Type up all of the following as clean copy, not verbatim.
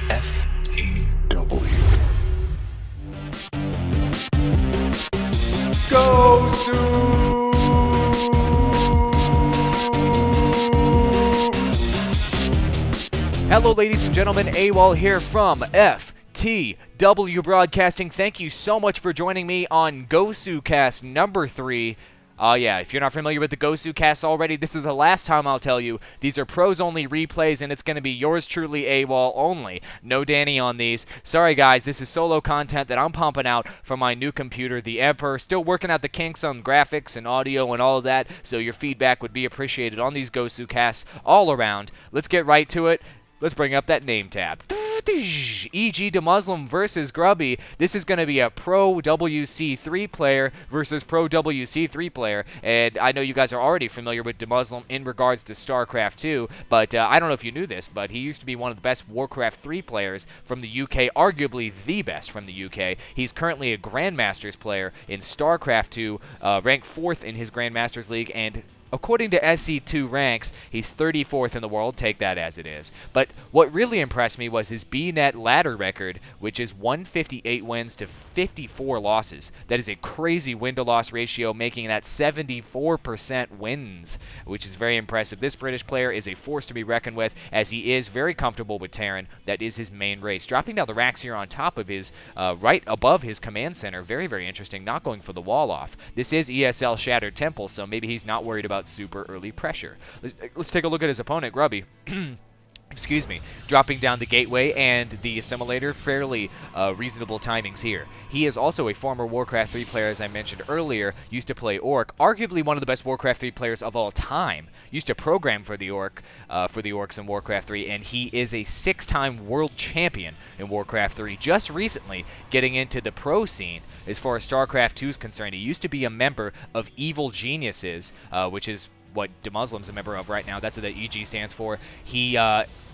FTW. Hello, ladies and gentlemen. AWOL here from FTW Broadcasting. Thank you so much for joining me on GosuCast number 3. Yeah, if you're not familiar with the GosuCast already, this is the last time I'll tell you. These are pros-only replays, and it's going to be yours truly AWOL only. No Danny on these. Sorry, guys, this is solo content that I'm pumping out from my new computer, the Emperor. Still working out the kinks on graphics and audio and all of that, so your feedback would be appreciated on these GosuCasts all around. Let's get right to it. Let's bring up that name tab. EGDemuslim versus Grubby. This is going to be a Pro WC3 player versus Pro WC3 player. And I know you guys are already familiar with Demuslim in regards to Starcraft 2, but I don't know if you knew this, but he used to be one of the best Warcraft 3 players from the UK, arguably the best from the UK. He's currently a Grandmasters player in Starcraft 2, ranked 4th in his Grandmasters League, and according to SC2 ranks, he's 34th in the world. Take that as it is. But what really impressed me was his BNet ladder record, which is 158 wins to 54 losses. That is a crazy win-to-loss ratio, making that 74% wins, which is very impressive. This British player is a force to be reckoned with, as he is very comfortable with Terran. That is his main race. Dropping down the racks here on top of his, right above his command center. Very, very interesting. Not going for the wall off. This is ESL Shattered Temple, so maybe he's not worried about super early pressure. Let's take a look at his opponent, Grubby. Excuse me, dropping down the gateway and the assimilator, fairly reasonable timings here. He is also a former Warcraft 3 player, as I mentioned earlier, used to play Orc, arguably one of the best Warcraft 3 players of all time. Used to program for the Orcs in Warcraft 3, and he is a 6-time world champion in Warcraft 3, just recently getting into the pro scene. As far as Starcraft 2 is concerned, he used to be a member of Evil Geniuses, which is what Demuslim's a member of right now. That's what the EG stands for. He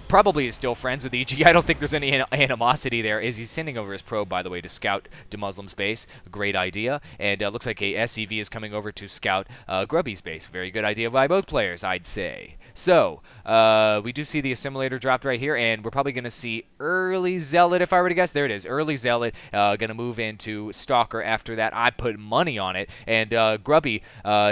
probably is still friends with EG. I don't think there's any animosity there. Is he's sending over his probe, by the way, to scout Demuslim's base. Great idea. And looks like a SCV is coming over to scout Grubby's base. Very good idea by both players, I'd say. So, we do see the assimilator dropped right here, and we're probably going to see early Zealot, if I were to guess. There it is, early Zealot, going to move into Stalker after that. I put money on it. And Grubby,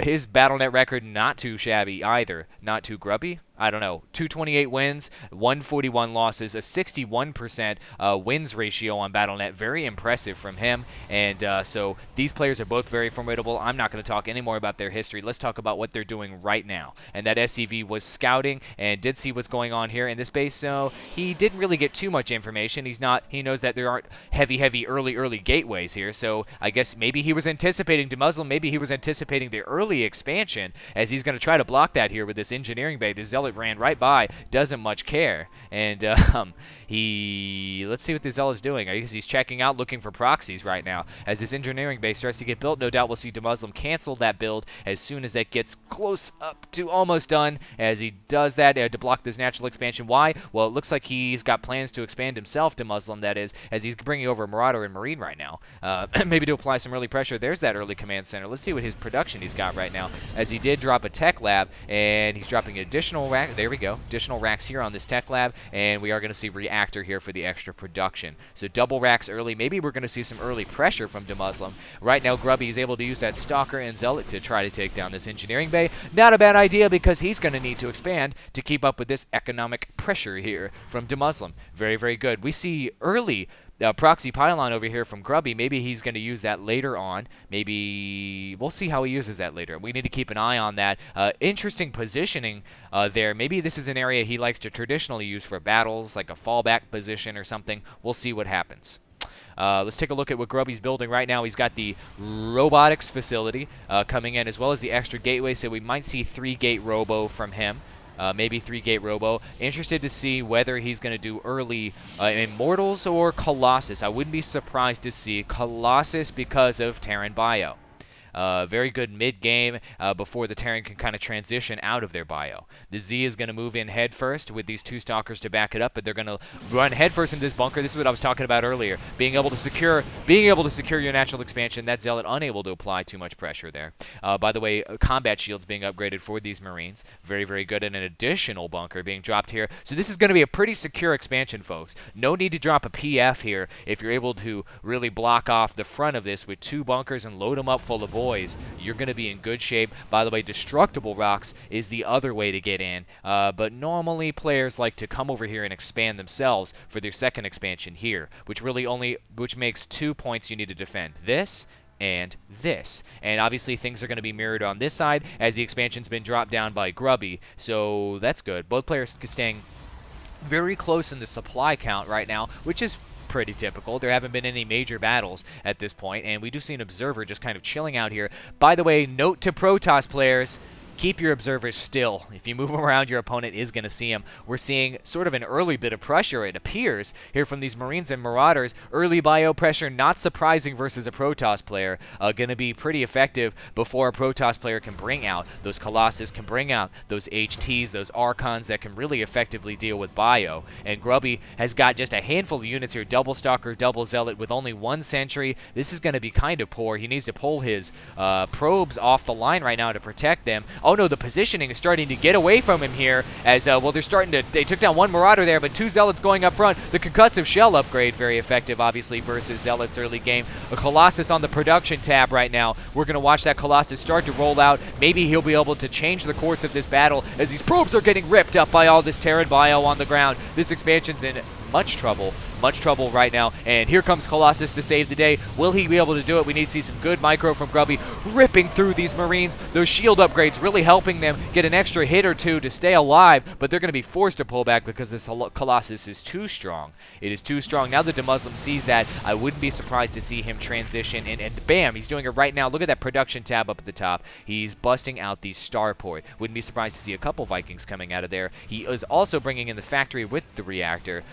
his BattleNet record, not too shabby either. Not too grubby? I don't know, 228 wins, 141 losses, a 61% wins ratio on BattleNet. Very impressive from him. And so these players are both very formidable. I'm not going to talk any more about their history. Let's talk about what they're doing right now. And that SCV was scouting and did see what's going on here in this base. So he didn't really get too much information. He knows that there aren't heavy early gateways here. So I guess maybe he was anticipating Demuslim. Maybe he was anticipating the early expansion, as he's going to try to block that here with this engineering bay. The Zealot ran right by, doesn't much care, and let's see what the Zealot's doing. I guess he's checking out, looking for proxies right now. As this engineering base starts to get built, no doubt we'll see Demuslim cancel that build as soon as that gets close up to almost done. As he does that to block this natural expansion. Why? Well, it looks like he's got plans to expand himself, Demuslim, that is, as he's bringing over Marauder and Marine right now. Maybe to apply some early pressure. There's that early command center. Let's see what his production he's got right now, as he did drop a tech lab, and he's dropping additional rack. There we go. Additional racks here on this tech lab, and we are going to see reactor here for the extra production. So double racks early. Maybe we're going to see some early pressure from Demuslim. Right now, Grubby is able to use that Stalker and Zealot to try to take down this engineering bay. Not a bad idea, because he's going to need to expand to keep up with this economic pressure here from Demuslim. Very, very good. We see early proxy pylon over here from Grubby. Maybe he's going to use that later on. Maybe we'll see how he uses that later. We need to keep an eye on that. Interesting positioning there. Maybe this is an area he likes to traditionally use for battles, like a fallback position or something. We'll see what happens. Let's take a look at what Grubby's building right now. He's got the robotics facility coming in, as well as the extra gateway, so we might see 3-gate robo from him. Maybe 3-gate robo. Interested to see whether he's going to do early Immortals or Colossus. I wouldn't be surprised to see Colossus because of Terran Bio. Very good mid-game before the Terran can kind of transition out of their bio. The Z is going to move in head first with these 2 Stalkers to back it up, but they're going to run head first into this bunker. This is what I was talking about earlier. Being able to secure your natural expansion. That Zealot unable to apply too much pressure there. By the way, combat shields being upgraded for these Marines. Very, very good. And an additional bunker being dropped here. So this is going to be a pretty secure expansion, folks. No need to drop a PF here if you're able to really block off the front of this with 2 bunkers and load them up full of boys. You're going to be in good shape. By the way, destructible rocks is the other way to get in. But normally players like to come over here and expand themselves for their second expansion here, which makes 2 points you need to defend. This and this. And obviously things are going to be mirrored on this side as the expansion's been dropped down by Grubby. So that's good. Both players staying very close in the supply count right now, which is pretty typical. There haven't been any major battles at this point, and we do see an observer just kind of chilling out here. By the way, note to Protoss players, keep your observers still. If you move them around, your opponent is going to see them. We're seeing sort of an early bit of pressure, it appears, here from these Marines and Marauders. Early bio pressure, not surprising versus a Protoss player. Going to be pretty effective before a Protoss player can bring out those Colossus, can bring out those HTs, those Archons that can really effectively deal with bio. And Grubby has got just a handful of units here, double Stalker, double Zealot with only 1 sentry. This is going to be kind of poor. He needs to pull his probes off the line right now to protect them. Oh no, the positioning is starting to get away from him here as, well, they took down 1 Marauder there, but 2 Zealots going up front. The concussive shell upgrade, very effective, obviously, versus Zealots early game. A Colossus on the production tab right now. We're going to watch that Colossus start to roll out. Maybe he'll be able to change the course of this battle as these probes are getting ripped up by all this Terran bio on the ground. This expansion's in much trouble right now, and here comes Colossus to save the day. Will he be able to do it? We need to see some good micro from Grubby, ripping through these Marines. Those shield upgrades really helping them get an extra hit or 2 to stay alive, but they're going to be forced to pull back because this Colossus is too strong. It is too strong. Now that EGDemuslim sees that, I wouldn't be surprised to see him transition, and bam, he's doing it right now. Look at that production tab up at the top. He's busting out the starport. Wouldn't be surprised to see a couple Vikings coming out of there. He is also bringing in the factory with the reactor.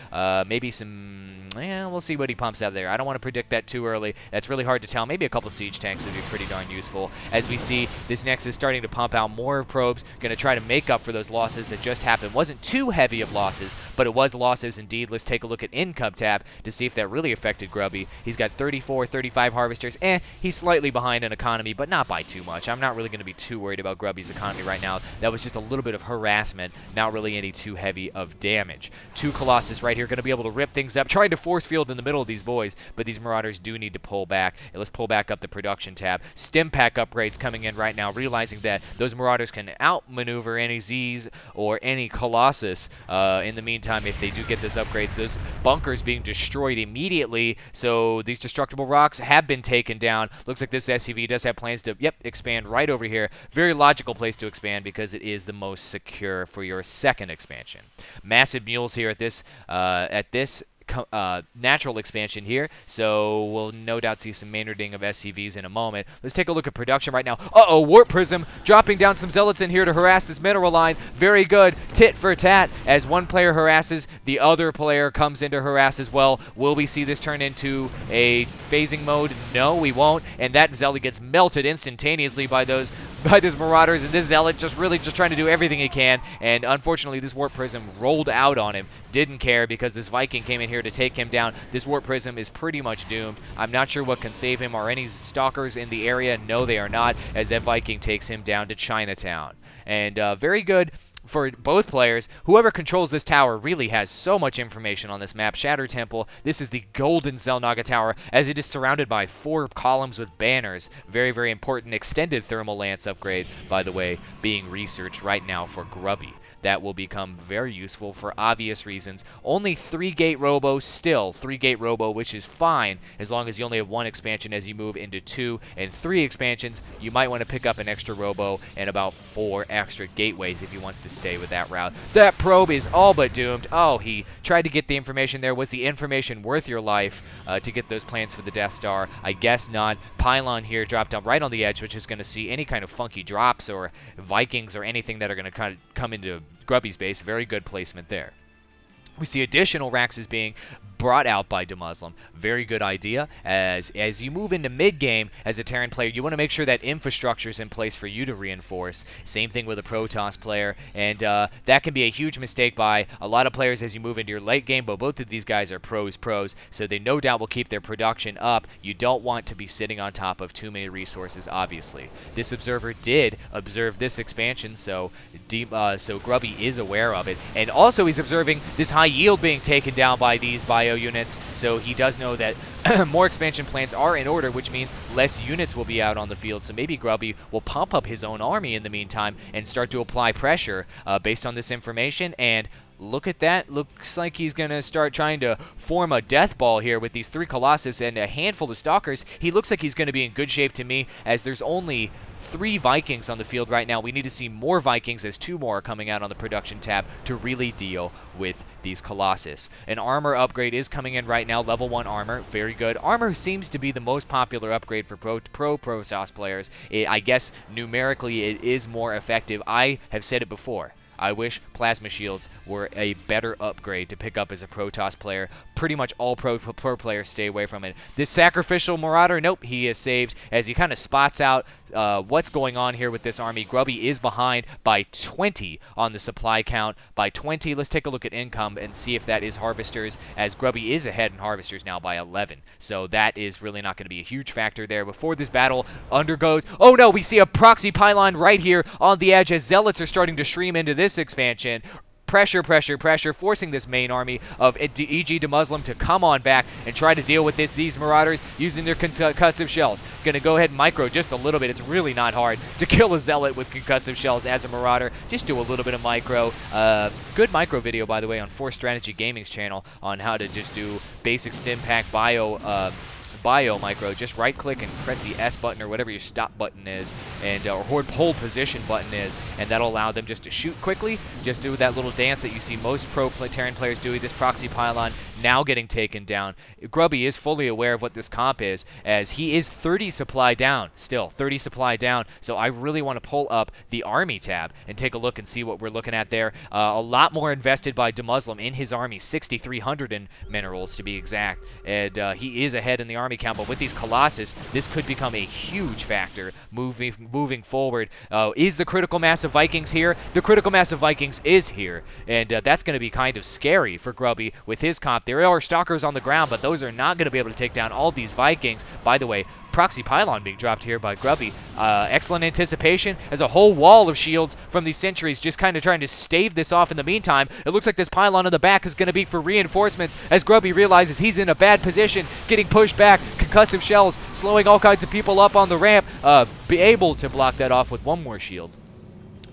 Maybe some... yeah, we'll see what he pumps out there. I don't want to predict that too early. That's really hard to tell. Maybe a couple siege tanks would be pretty darn useful. As we see, this Nexus starting to pump out more probes, going to try to make up for those losses that just happened. Wasn't too heavy of losses, but it was losses indeed. Let's take a look at income tab to see if that really affected Grubby. He's got 34, 35 harvesters. He's slightly behind in economy, but not by too much. I'm not really going to be too worried about Grubby's economy right now. That was just a little bit of harassment, not really any too heavy of damage. 2 Colossus right here, going to be able to rip things up, trying to force field in the middle of these boys, but these Marauders do need to pull back. And let's pull back up the production tab. Stim pack upgrades coming in right now, realizing that those Marauders can outmaneuver any Zs or any Colossus. In the meantime, if they do get those upgrades, those bunkers being destroyed immediately, so these destructible rocks have been taken down. Looks like this SCV does have plans to, expand right over here. Very logical place to expand because it is the most secure for your second expansion. Massive mules here at this natural expansion here, so we'll no doubt see some Maynarding of SCVs in a moment. Let's take a look at production right now. Uh-oh, Warp Prism dropping down some Zealots in here to harass this mineral line. Very good, tit for tat. As one player harasses, the other player comes in to harass as well. Will we see this turn into a phasing mode? No, we won't, and that Zealot gets melted instantaneously by those Marauders, and this Zealot just trying to do everything he can, and unfortunately this Warp Prism rolled out on him. Didn't care because this Viking came in here to take him down. This Warp Prism is pretty much doomed. I'm not sure what can save him. Are any Stalkers in the area? No, they are not, as that Viking takes him down to Chinatown. And very good for both players. Whoever controls this tower really has so much information on this map. Shatter Temple, this is the golden Xel'Naga Tower, as it is surrounded by 4 columns with banners. Very, very important. Extended Thermal Lance upgrade, by the way, being researched right now for Grubby. That will become very useful for obvious reasons. Only 3-gate robo still. 3-gate robo, which is fine as long as you only have 1 expansion. As you move into 2 and 3 expansions, you might want to pick up an extra robo and about 4 extra gateways if he wants to stay with that route. That probe is all but doomed. Oh, he tried to get the information there. Was the information worth your life to get those plans for the Death Star? I guess not. Pylon here dropped down right on the edge, which is going to see any kind of funky drops or Vikings or anything that are going to kind of come into Grubby's base. Very good placement there. We see additional Raxes being brought out by EGDemuslim. Very good idea. As you move into mid-game as a Terran player, you want to make sure that infrastructure is in place for you to reinforce. Same thing with a Protoss player, and that can be a huge mistake by a lot of players as you move into your late game, but both of these guys are pros, so they no doubt will keep their production up. You don't want to be sitting on top of too many resources, obviously. This observer did observe this expansion, so Grubby is aware of it, and also he's observing this high yield being taken down by these bio units, so he does know that more expansion plans are in order, which means less units will be out on the field, so maybe Grubby will pump up his own army in the meantime and start to apply pressure based on this information. And look at that. Looks like he's going to start trying to form a death ball here with these 3 Colossus and a handful of Stalkers. He looks like he's going to be in good shape to me, as there's only 3 Vikings on the field right now. We need to see more Vikings, as 2 more are coming out on the production tab to really deal with these Colossus. An armor upgrade is coming in right now, level 1 armor, very good. Armor seems to be the most popular upgrade for pro Protoss players. I guess numerically it is more effective. I have said it before. I wish plasma shields were a better upgrade to pick up as a Protoss player. Pretty much all pro players stay away from it. This sacrificial Marauder, nope, he is saved as he kind of spots out what's going on here with this army. Grubby is behind by 20 on the supply count. By 20, let's take a look at income and see if that is Harvesters, as Grubby is ahead in Harvesters now by 11. So that is really not going to be a huge factor there. Before this battle undergoes, oh no, we see a proxy pylon right here on the edge as Zealots are starting to stream into this expansion. Pressure, pressure, pressure, forcing this main army of EGDemuslim to come on back and try to deal with these Marauders using their concussive shells. Gonna go ahead and micro just a little bit. It's really not hard to kill a Zealot with concussive shells as a Marauder. Just do a little bit of micro. Good micro video, by the way, on Force Strategy Gaming's channel on how to just do basic stim pack bio micro. Just right click and press the S button or whatever your stop button is, and or hold position button is, and that'll allow them just to shoot quickly. Just do that little dance that you see most Terran players doing. This proxy pylon now getting taken down. Grubby is fully aware of what this comp is, as he is 30 supply down, still 30 supply down. So I really want to pull up the army tab and take a look and see what we're looking at there. A lot more invested by EGDemuslim in his army, 6,300 in minerals to be exact, and he is ahead in the army count. But with these Colossus, this could become a huge factor moving forward. Is the critical mass of Vikings here? The critical mass of Vikings is here, and that's going to be kind of scary for Grubby with his comp. There are Stalkers on the ground, but those are not going to be able to take down all these Vikings. By the way, proxy pylon being dropped here by Grubby. Excellent anticipation as a whole wall of shields from these sentries just kind of trying to stave this off in the meantime. It looks like this pylon in the back is going to be for reinforcements as Grubby realizes he's in a bad position, getting pushed back. Concussive shells slowing all kinds of people up on the ramp. Be able to block that off with 1 more shield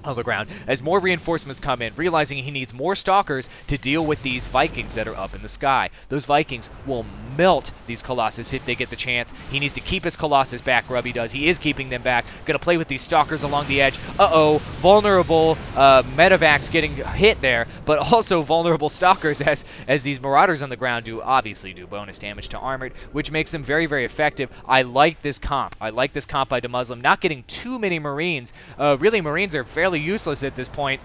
on the ground as more reinforcements come in, realizing he needs more Stalkers to deal with these Vikings that are up in the sky. Those Vikings will melt these Colossus if they get the chance. He needs to keep his Colossus back. Grubby does. He is keeping them back. Gonna play with these Stalkers along the edge. Uh-oh, vulnerable Medivacs getting hit there, but also vulnerable Stalkers as these Marauders on the ground obviously do bonus damage to armored, which makes them very, very effective. I like this comp. I like this comp by EGDemuslim. Not getting too many Marines. Really, Marines are fairly useless at this point.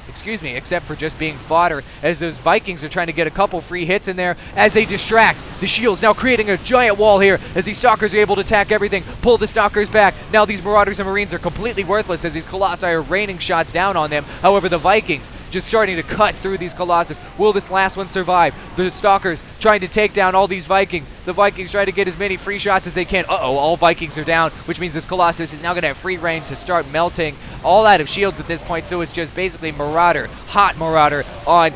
Excuse me, except for just being fodder, as those Vikings are trying to get a couple free hits in there as they distract. The shields now creating a giant wall here as these Stalkers are able to attack everything, pull the Stalkers back. Now these Marauders and Marines are completely worthless as these Colossi are raining shots down on them. However, the Vikings just starting to cut through these Colossus. Will this last one survive? The Stalkers trying to take down all these Vikings. The Vikings trying to get as many free shots as they can. Uh-oh, all Vikings are down, which means this Colossus is now going to have free reign to start melting all out of shields at this point. So it's just basically Marauder, hot Marauder on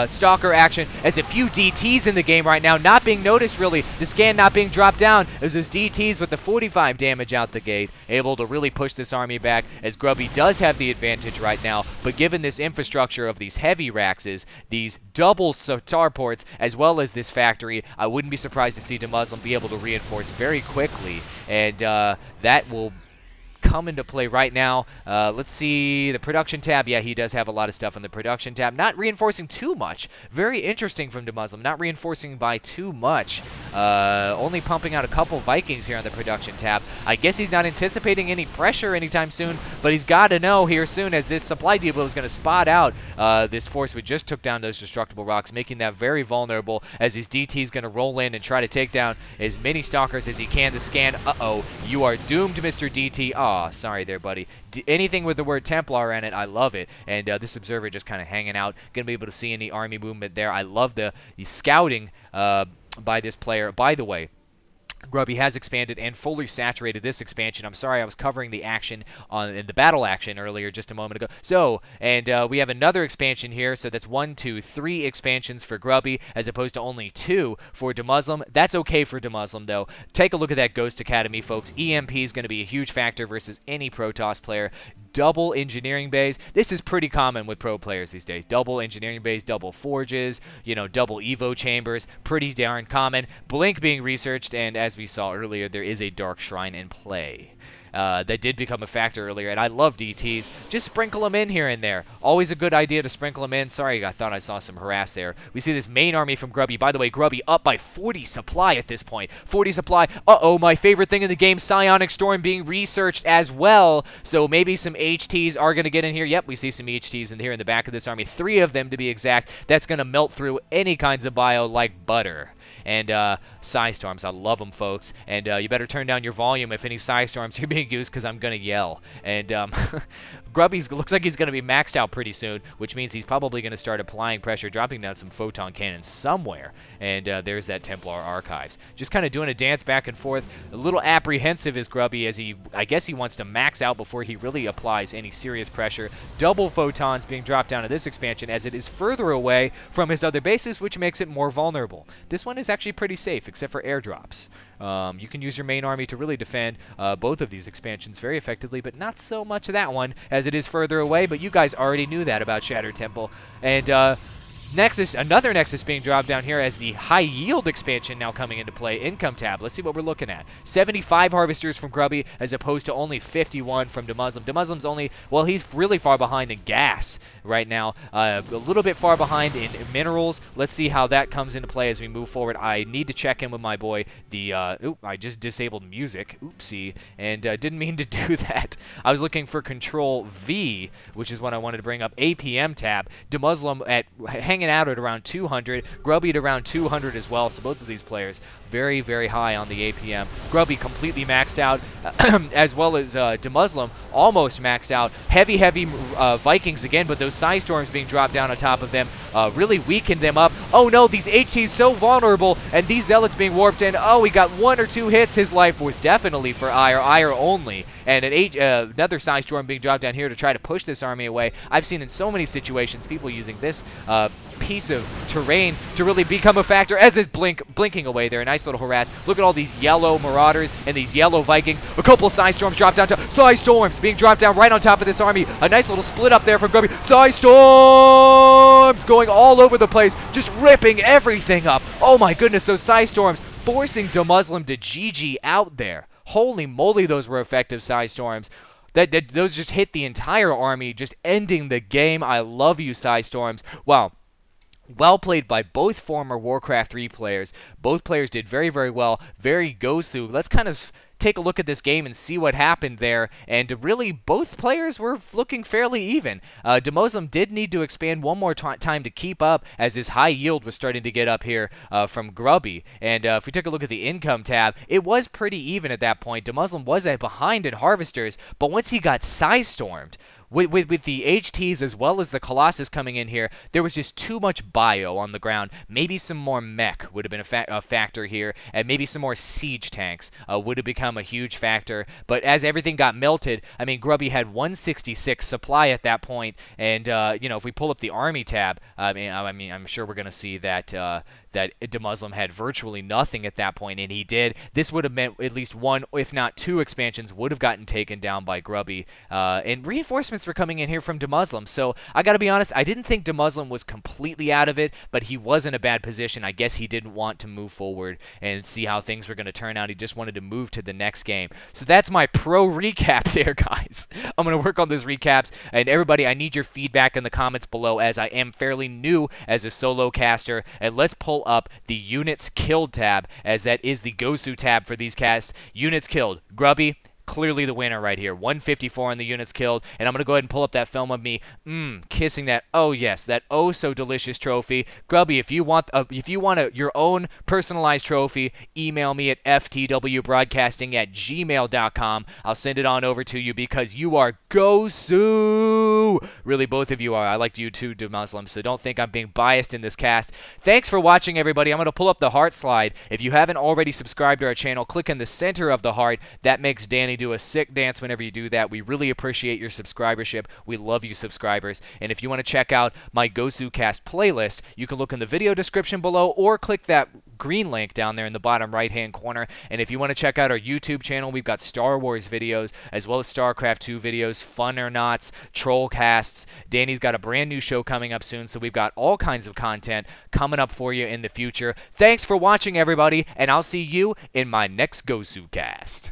Stalker action, as a few DTs in the game right now, not being noticed really, the scan not being dropped down, as those DTs with the 45 damage out the gate, able to really push this army back, as Grubby does have the advantage right now, but given this infrastructure of these heavy Raxes, these double starports, as well as this factory, I wouldn't be surprised to see EGDemuslim be able to reinforce very quickly, and that will come into play right now. Let's see the production tab. Yeah, he does have a lot of stuff on the production tab. Not reinforcing too much. Very interesting from EGDemuslim. Not reinforcing by too much. Only pumping out a couple Vikings here on the production tab. I guess he's not anticipating any pressure anytime soon, but he's got to know here soon as this supply depot is going to spot out this force we just took down those destructible rocks, making that very vulnerable as his DT is going to roll in and try to take down as many stalkers as he can to scan. Uh-oh, you are doomed, Mr. DT. Aw, sorry there, buddy. Anything with the word Templar in it, I love it. And this observer just kind of hanging out, going to be able to see any army movement there. I love the scouting by this player. By the way, Grubby has expanded and fully saturated this expansion. I'm sorry, I was covering the action in the battle action earlier just a moment ago. So, and we have another expansion here. So that's 1, 2, 3 expansions for Grubby as opposed to only 2 for EGDemuslim. That's okay for EGDemuslim, though. Take a look at that Ghost Academy, folks. EMP is going to be a huge factor versus any Protoss player. Double engineering bays. This is pretty common with pro players these days. Double engineering bays, double forges, you know, double evo chambers. Pretty darn common. Blink being researched, and as we saw earlier, there is a Dark Shrine in play. That did become a factor earlier, and I love DTs. Just sprinkle them in here and there. Always a good idea to sprinkle them in. Sorry, I thought I saw some harass there. We see this main army from Grubby. By the way, Grubby up by 40 supply at this point. 40 supply. Uh-oh, my favorite thing in the game, Psionic Storm being researched as well. So maybe some HTs are going to get in here. Yep, we see some HTs in here in the back of this army. 3 of them to be exact. That's going to melt through any kinds of bio like butter. And Psi Storms, I love them, folks. And you better turn down your volume if any Psi Storms are being used, because I'm going to yell. And Grubby looks like he's going to be maxed out pretty soon, which means he's probably going to start applying pressure, dropping down some photon cannons somewhere. And there's that Templar Archives. Just kind of doing a dance back and forth. A little apprehensive is Grubby as I guess he wants to max out before he really applies any serious pressure. Double photons being dropped down to this expansion as it is further away from his other bases, which makes it more vulnerable. This one is actually pretty safe, except for airdrops. You can use your main army to really defend both of these expansions very effectively, but not so much that one, as it is further away, but you guys already knew that about Shattered Temple. And Nexus, another Nexus being dropped down here as the high yield expansion now coming into play. Income tab. Let's see what we're looking at. 75 harvesters from Grubby as opposed to only 51 from EGDemuslim. EGDemuslim's only, well, he's really far behind in gas right now. A little bit far behind in minerals. Let's see how that comes into play as we move forward. I need to check in with my boy. I just disabled music. Oopsie. And didn't mean to do that. I was looking for Control V, which is what I wanted to bring up. APM tab. EGDemuslim at hanging out at around 200, Grubby at around 200 as well, so both of these players very, very high on the APM. Grubby completely maxed out, as well as EGDemuslim almost maxed out. Heavy Vikings again, but those Psi Storms being dropped down on top of them really weakened them up. Oh no, these HTs so vulnerable, and these Zealots being warped in. Oh, he got 1 or 2 hits. His life was definitely for ire only. And another Psi Storm being dropped down here to try to push this army away. I've seen in so many situations people using this piece of terrain to really become a factor, as is blinking away there. A nice little harass. Look at all these yellow Marauders and these yellow Vikings. A couple of Psi Storms dropped down. Psi Storms being dropped down right on top of this army. A nice little split up there from Grubby. Psi Storms going all over the place, just ripping everything up. Oh my goodness, those Psi Storms forcing EGDemuslim to GG out there. Holy moly, those were effective Psi Storms. Those just hit the entire army, just ending the game. I love you, Psi Storms. Wow. Well played by both former Warcraft 3 players. Both players did very, very well. Very Gosu. Let's kind of take a look at this game and see what happened there. And really, both players were looking fairly even. EGDemuslim did need to expand one more time to keep up, as his high yield was starting to get up here from Grubby. And if we take a look at the income tab, it was pretty even at that point. EGDemuslim was behind in harvesters, but once he got Psi Stormed, with the HTs as well as the Colossus coming in here, there was just too much bio on the ground. Maybe some more mech would have been a factor here, and maybe some more siege tanks would have become a huge factor. But as everything got melted, I mean, Grubby had 166 supply at that point, and you know, if we pull up the army tab, I mean, I'm sure we're going to see that that EGDemuslim had virtually nothing at that point, and he did. This would have meant at least 1, if not 2 expansions would have gotten taken down by Grubby. And reinforcements comments were coming in here from EGDemuslim. So I got to be honest, I didn't think EGDemuslim was completely out of it, but he was in a bad position. I guess he didn't want to move forward and see how things were going to turn out. He just wanted to move to the next game. So that's my pro recap there, guys. I'm going to work on those recaps. And everybody, I need your feedback in the comments below, as I am fairly new as a solo caster. And let's pull up the units killed tab, as that is the Gosu tab for these casts. Units killed. Grubby, clearly the winner right here. 154 on the units killed. And I'm going to go ahead and pull up that film of me kissing that, oh yes, that oh so delicious trophy. Grubby, if you want your own personalized trophy, email me at ftwbroadcasting@gmail.com. I'll send it on over to you, because you are Gosu. Really, both of you are. I liked you too, EGDemuslim, so don't think I'm being biased in this cast. Thanks for watching, everybody. I'm going to pull up the heart slide. If you haven't already subscribed to our channel, click in the center of the heart. That makes Danny do a sick dance whenever you do that. We really appreciate your subscribership. We love you, subscribers. And if you want to check out my GosuCast playlist, you can look in the video description below, or click that green link down there in the bottom right hand corner. And if you want to check out our YouTube channel, we've got Star Wars videos as well as Starcraft 2 videos, Fun or Nots, TROLLCASTs. Danny's got a brand new show coming up soon, so we've got all kinds of content coming up for you in the future. Thanks for watching, everybody, and I'll see you in my next GosuCast.